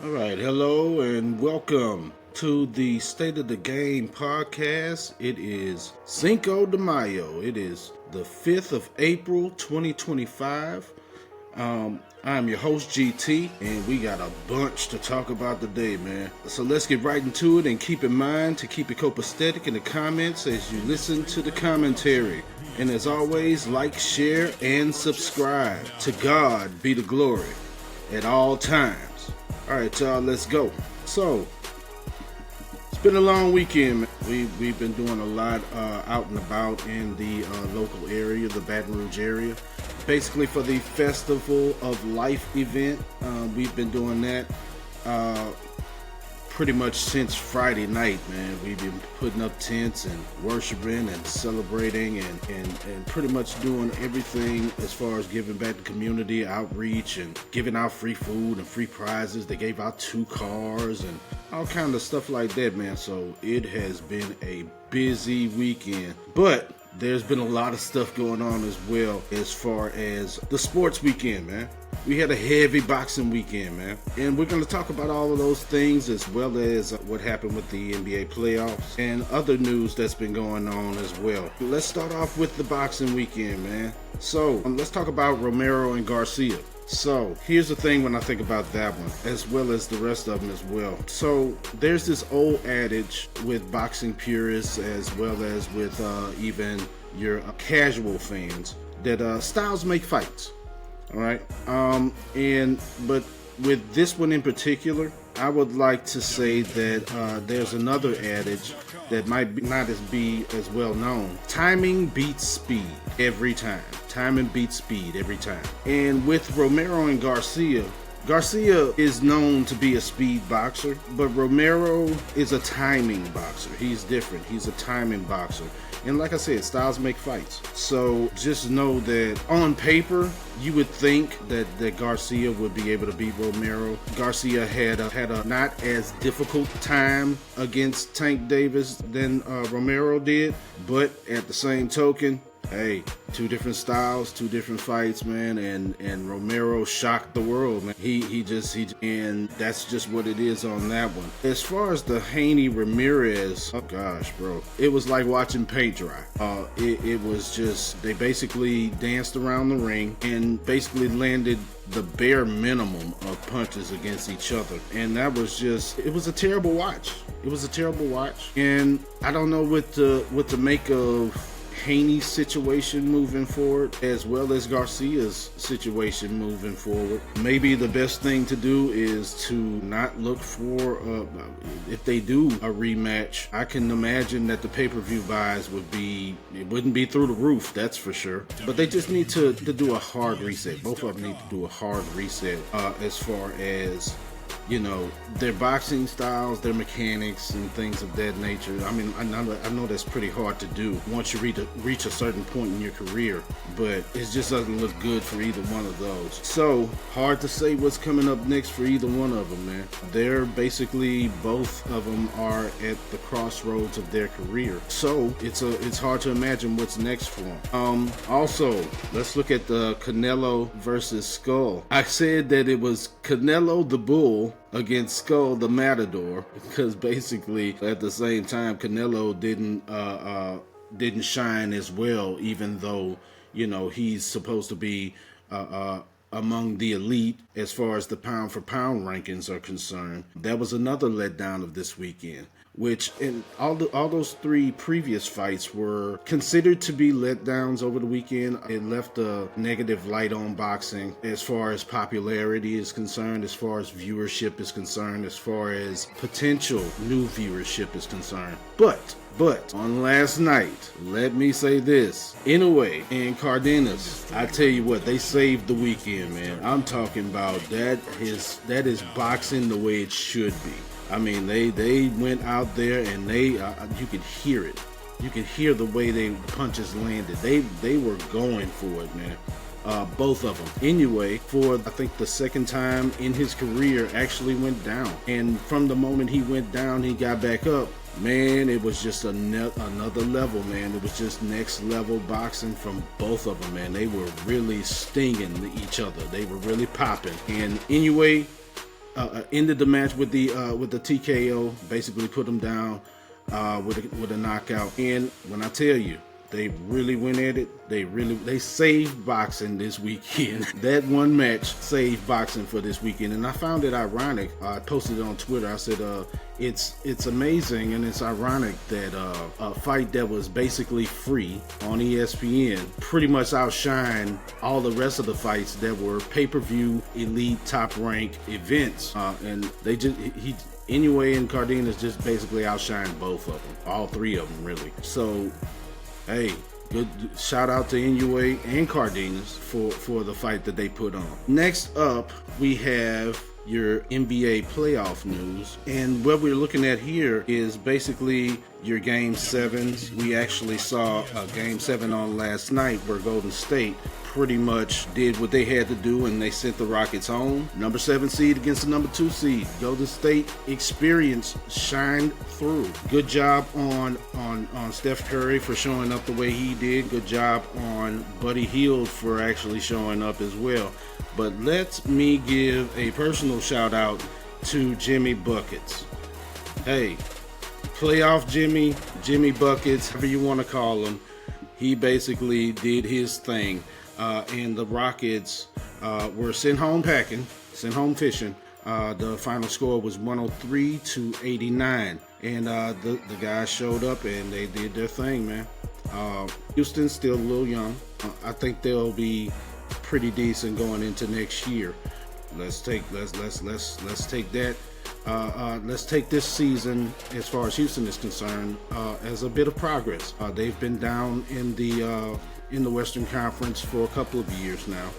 All right, hello and welcome to the State of the Game podcast. It is Cinco de Mayo. It is the 5th of April, 2025. I'm your host, GT, and we got a bunch to talk about today, man. So let's get right into it, and keep in mind to keep it copacetic in the comments as you listen to the commentary. And as always, like, share, and subscribe. To God be the glory at all times. All right, y'all, let's go. So, it's been a long weekend, man. We've been doing a lot out and about in the local area, the Baton Rouge area. Basically for the Festival of Life event. We've been doing that pretty much since Friday night, man. We've been putting up tents and worshiping and celebrating and pretty much doing everything as far as giving back to community outreach and giving out free food and free prizes. They gave out 2 cars and all kind of stuff like that, man. So it has been a busy weekend, but there's been a lot of stuff going on as well as far as the sports weekend, man. We had a heavy boxing weekend, man. And we're going to talk about all of those things as well as what happened with the NBA playoffs and other news that's been going on as well. Let's start off with the boxing weekend, man. So let's talk about Romero and Garcia. So here's the thing when I think about that one, as well as the rest of them as well. So there's this old adage with boxing purists as well as with even your casual fans that styles make fights. All right. But with this one in particular, I would like to say that there's another adage that might not be as well known. Timing beats speed every time. Timing beats speed every time. And with Romero and Garcia is known to be a speed boxer, but Romero is a timing boxer. He's different. He's a timing boxer. And like I said, styles make fights. So just know that on paper, you would think that Garcia would be able to beat Romero. Garcia had a not as difficult time against Tank Davis than Romero did. But at the same token, hey, 2 different styles, 2 different fights, man, and Romero shocked the world, man. And that's just what it is on that one. As far as the Haney Ramirez, oh gosh, bro, it was like watching paint dry. It was just, they basically danced around the ring and basically landed the bare minimum of punches against each other, and that was just, it was a terrible watch. It was a terrible watch, and I don't know what to make of Haney's situation moving forward, as well as Garcia's situation moving forward. Maybe the best thing to do is to not look for, if they do a rematch, I can imagine that the pay-per-view buys wouldn't be through the roof, that's for sure. But they just need to do a hard reset. Both of them need to do a hard reset as far as, you know, their boxing styles, their mechanics, and things of that nature. I mean, I know that's pretty hard to do once you reach a certain point in your career, but it just doesn't look good for either one of those. So, hard to say what's coming up next for either one of them, man. They're basically, both of them are at the crossroads of their career. So, it's hard to imagine what's next for them. Also, let's look at the Canelo versus Skull. I said that it was Canelo the Bull against Skull the Matador, because basically at the same time Canelo didn't shine as well, even though, you know, he's supposed to be among the elite as far as the pound for pound rankings are concerned. That was another letdown of this weekend, which in all those 3 previous fights were considered to be letdowns over the weekend. It left a negative light on boxing as far as popularity is concerned, as far as viewership is concerned, as far as potential new viewership is concerned. But on last night, let me say this, Inoue and Cardenas, I tell you what, they saved the weekend, man. I'm talking about that is boxing the way it should be. I mean, they went out there and you could hear it. You could hear the way the punches landed. They were going for it, man. Both of them. Inoue, for I think the second time in his career, actually went down. And from the moment he went down, he got back up. Man, it was just another level, man. It was just next level boxing from both of them, man. They were really stinging each other. They were really popping. And Inoue ended the match with the TKO, basically put him down with a knockout. And when I tell you, they really went at it. They saved boxing this weekend. That one match saved boxing for this weekend, and I found it ironic. I posted it on Twitter. I said, it's amazing and it's ironic that a fight that was basically free on ESPN pretty much outshined all the rest of the fights that were pay-per-view, elite, top-ranked events, and they just Inoue and Cardenas just basically outshined both of them, all three of them really. So. Hey, good shout out to Inoue and Cardenas for the fight that they put on. Next up, we have your NBA playoff news. And what we're looking at here is basically your Game 7s. We actually saw a Game 7 on last night where Golden State pretty much did what they had to do and they sent the Rockets home. Number 7 seed against the number 2 seed. Golden State experience shined through. Good job on Steph Curry for showing up the way he did. Good job on Buddy Hield for actually showing up as well. But let me give a personal shout out to Jimmy Buckets. Hey, playoff Jimmy Buckets, however you want to call him, he basically did his thing. And the Rockets were sent home packing, sent home fishing. The final score was 103-89. And the guys showed up and they did their thing, man. Houston's still a little young. I think they'll be pretty decent going into next year. Let's take that. Let's take this season, as far as Houston is concerned, as a bit of progress. They've been down in the Western Conference for a couple of years now,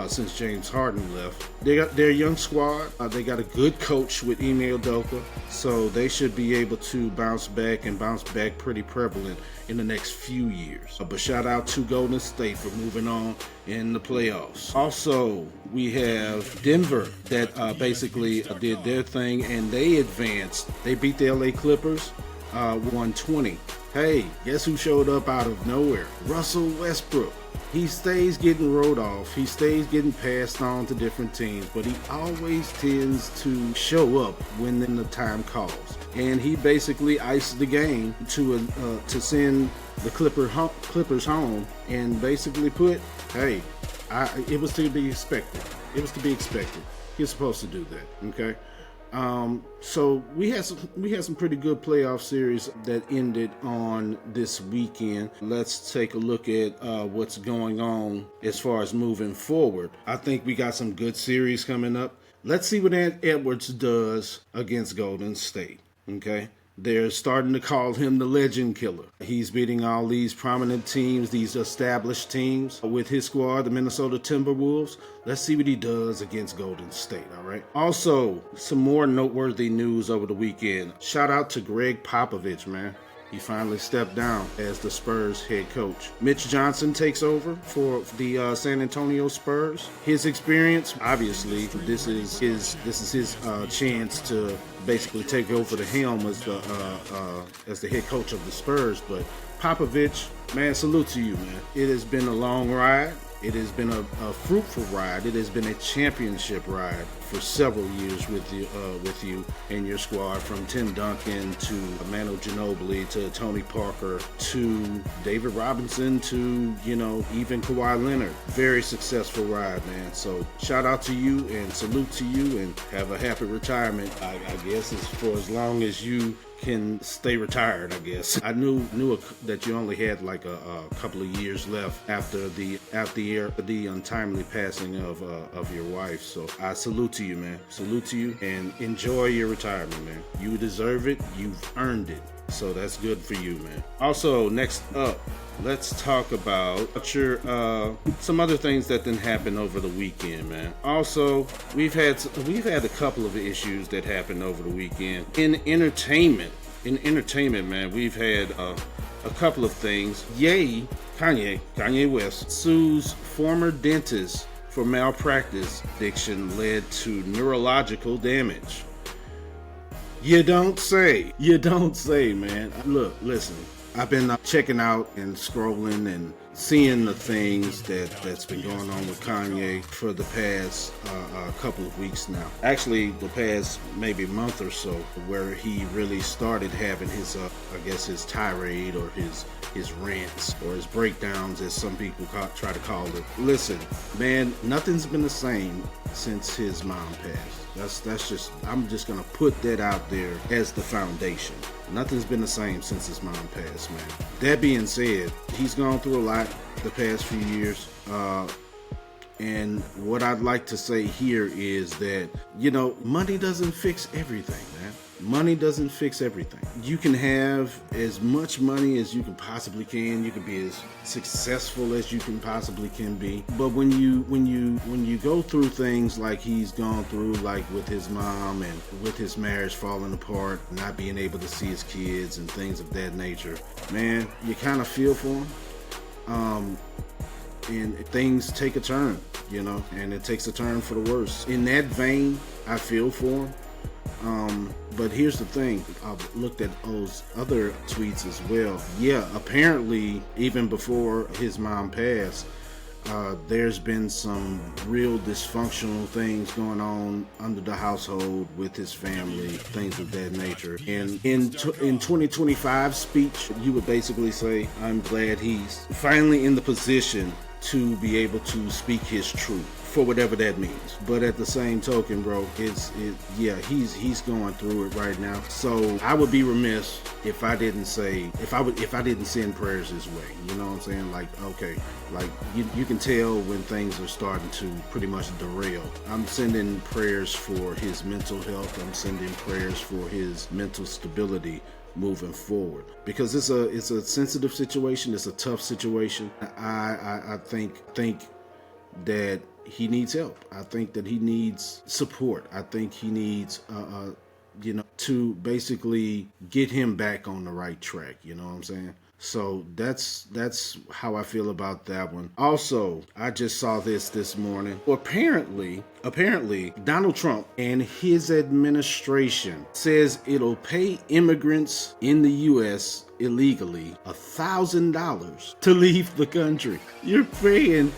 since James Harden left. They got their young squad. They got a good coach with Ime Udoka, so they should be able to bounce back pretty prevalent in the next few years. But shout out to Golden State for moving on in the playoffs. Also, we have Denver that basically did their thing and they advanced. They beat the LA Clippers 120. Hey, guess who showed up out of nowhere? Russell Westbrook. He stays getting rode off. He stays getting passed on to different teams, but he always tends to show up when the time calls. And he basically iced the game to send the Clippers home and basically put, hey, it was to be expected. It was to be expected. You're supposed to do that, okay? So we had some pretty good playoff series that ended on this weekend. Let's take a look at what's going on as far as moving forward. I think we got some good series coming up. Let's see what Ant Edwards does against Golden State. Okay. They're starting to call him the legend killer. He's beating all these prominent teams, these established teams with his squad, the Minnesota Timberwolves. Let's see what he does against Golden State, all right? Also, some more noteworthy news over the weekend. Shout out to Greg Popovich, man. He finally stepped down as the Spurs head coach. Mitch Johnson takes over for the San Antonio Spurs. His experience, obviously, this is his chance to basically take over the helm as the head coach of the Spurs. But Popovich, man, salute to you, man. It has been a long ride. It has been a fruitful ride. It has been a championship ride for several years with you and your squad, from Tim Duncan to Manu Ginobili to Tony Parker to David Robinson to, even Kawhi Leonard. Very successful ride, man. So shout out to you and salute to you and have a happy retirement. I guess it's for as long as you can stay retired, I guess. I knew that you only had like a couple of years left after the untimely passing of your wife. So I salute to you, man. Salute to you and enjoy your retirement, man. You deserve it. You've earned it. So that's good for you, man. Also, next up, let's talk about some other things that didn't happen over the weekend, man. Also, we've had a couple of issues that happened over the weekend in entertainment. In entertainment, man, we've had a couple of things. Kanye West sues former dentist for malpractice. Addiction led to neurological damage. You don't say, man. Look, listen. I've been checking out and scrolling and seeing the things that's been going on with Kanye for the past couple of weeks now. Actually, the past maybe month or so, where he really started having his, I guess, his tirade or his rants or his breakdowns, as some people try to call it. Listen, man, nothing's been the same since his mom passed. That's just, I'm just gonna put that out there as the foundation. Nothing's been the same since his mom passed, man. That being said, he's gone through a lot the past few years. And what I'd like to say here is that, money doesn't fix everything, man. Money doesn't fix everything. You can have as much money as you can possibly can. You can be as successful as you can possibly can be. But when you go through things like he's gone through, like with his mom and with his marriage falling apart, not being able to see his kids and things of that nature, man, you kind of feel for him. And things take a turn, and it takes a turn for the worse. In that vein, I feel for him. But here's the thing. I've looked at those other tweets as well. Yeah, apparently, even before his mom passed, there's been some real dysfunctional things going on under the household with his family, things of that nature. And in 2025 speech, you would basically say, I'm glad he's finally in the position to be able to speak his truth, for whatever that means. But at the same token, bro, he's going through it right now. So I would be remiss if I didn't send prayers his way. You know what I'm saying? Like, okay, like you can tell when things are starting to pretty much derail. I'm sending prayers for his mental health. I'm sending prayers for his mental stability moving forward, because it's a sensitive situation. It's a tough situation. I think that he needs help. I think that he needs support. I think he needs to basically get him back on the right track. You know what I'm saying? So that's how I feel about that one. Also, I just saw this morning. Apparently, Donald Trump and his administration says it'll pay immigrants in the U.S. illegally $1,000 to leave the country. You're paying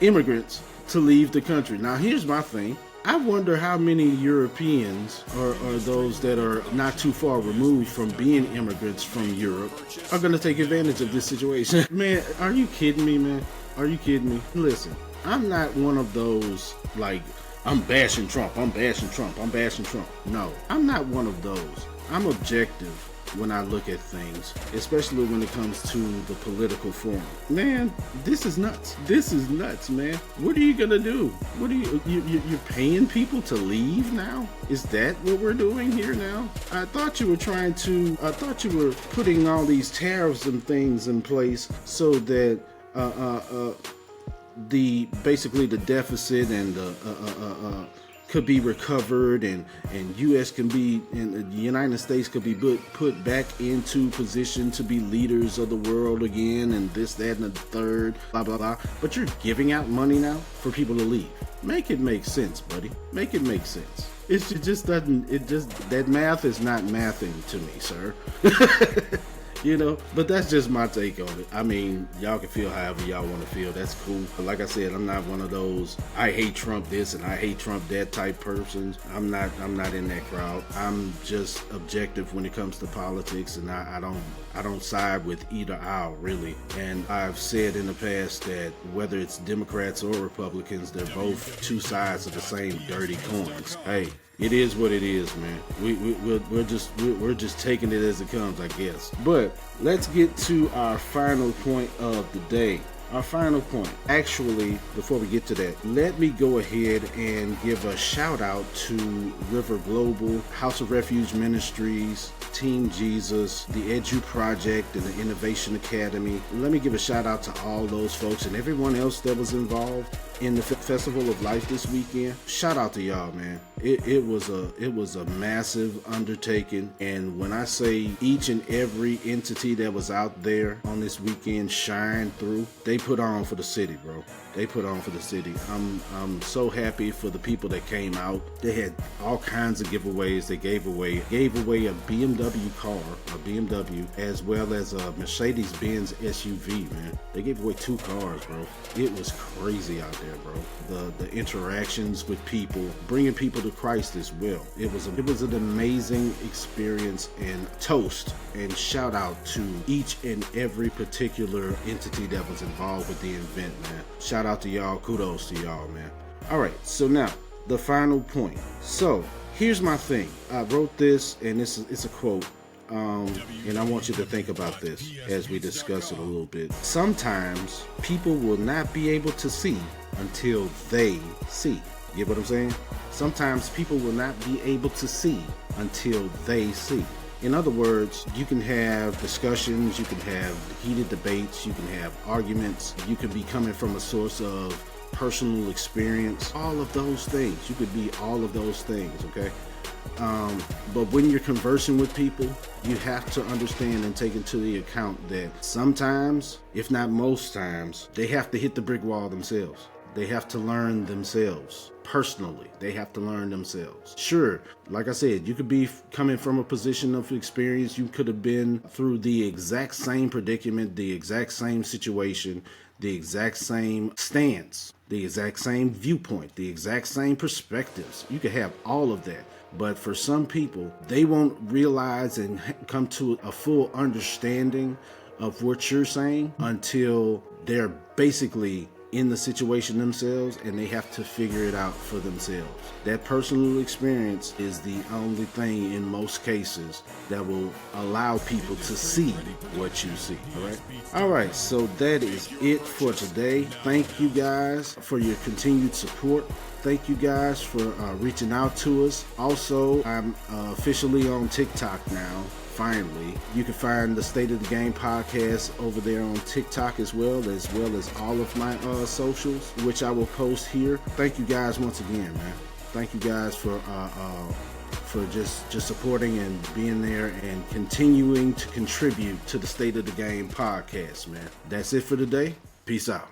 immigrants, to leave the country. Now, here's my thing. I wonder how many Europeans or those that are not too far removed from being immigrants from Europe are going to take advantage of this situation. Man, are you kidding me, man? Are you kidding me? Listen, I'm not one of those, like, I'm bashing Trump. No, I'm not one of those. I'm objective when I look at things, especially when it comes to the political forum. Man, this is nuts. This is nuts, man. What are you gonna do? What are you're paying people to leave now? Is that what we're doing here now? I thought you were putting all these tariffs and things in place so that basically the deficit and the could be recovered, and U.S. can be, and the United States could be put back into position to be leaders of the world again, and this, that, and the third, blah, blah, blah. But you're giving out money now for people to leave. Make it make sense, buddy. Make it make sense. It just doesn't, that math is not mathing to me, sir. But that's just my take on it. I mean, y'all can feel however y'all want to feel. That's cool. But like I said, I'm not one of those I hate Trump this and I hate Trump that type persons. I'm not in that crowd. I'm just objective when it comes to politics, and I don't side with either aisle, really. And I've said in the past that whether it's Democrats or Republicans, they're both two sides of the same dirty coins. Hey, it is what it is, man. We're just taking it as it comes, I guess. But let's get to our final point of the day. Our final point. Actually, before we get to that, let me go ahead and give a shout out to River Global, House of Refuge Ministries, Team Jesus, the Ep.2 Project, and the Innovation Academy. Let me give a shout out to all those folks and everyone else that was involved. in the Festival of Life this weekend. Shout out to y'all, man. It was a massive undertaking, and when I say each and every entity that was out there on this weekend shined through, they put on for the city, bro. They put on for the city. I'm so happy for the people that came out. They had all kinds of giveaways. They gave away a BMW car, a BMW, as well as a Mercedes-Benz SUV, man. They gave away 2 cars, bro. It was crazy out there, bro. The interactions with people, bringing people to Christ as well. It was an amazing experience, and toast and shout out to each and every particular entity that was involved with the event, man. Shout out to y'all. Kudos to y'all, man. All right, so now the final point. So here's my thing. I wrote this, and it's a quote. And I want you to think about this as we discuss it a little bit. Sometimes people will not be able to see until they see. You get what I'm saying? Sometimes people will not be able to see until they see. In other words, you can have discussions, you can have heated debates, you can have arguments, you could be coming from a source of personal experience, all of those things. You could be all of those things, okay? But when you're conversing with people, you have to understand and take into the account that sometimes, if not most times, they have to hit the brick wall themselves. They have to learn themselves. Personally, they have to learn themselves. Sure, like I said, you could be coming from a position of experience. You could have been through the exact same predicament, the exact same situation, the exact same stance, the exact same viewpoint, the exact same perspectives. You could have all of that. But for some people, they won't realize and come to a full understanding of what you're saying until they're basically in the situation themselves, and they have to figure it out for themselves. That personal experience is the only thing in most cases that will allow people to see what you see. All right, so that is it for today. Thank you guys for your continued support. Thank you guys for reaching out to us. Also, I'm officially on TikTok now. Finally, you can find the State of the Game podcast over there on TikTok as well as all of my socials, which I will post here. Thank you guys once again, man. Thank you guys for just supporting and being there and continuing to contribute to the State of the Game podcast, man. That's it for today. Peace out.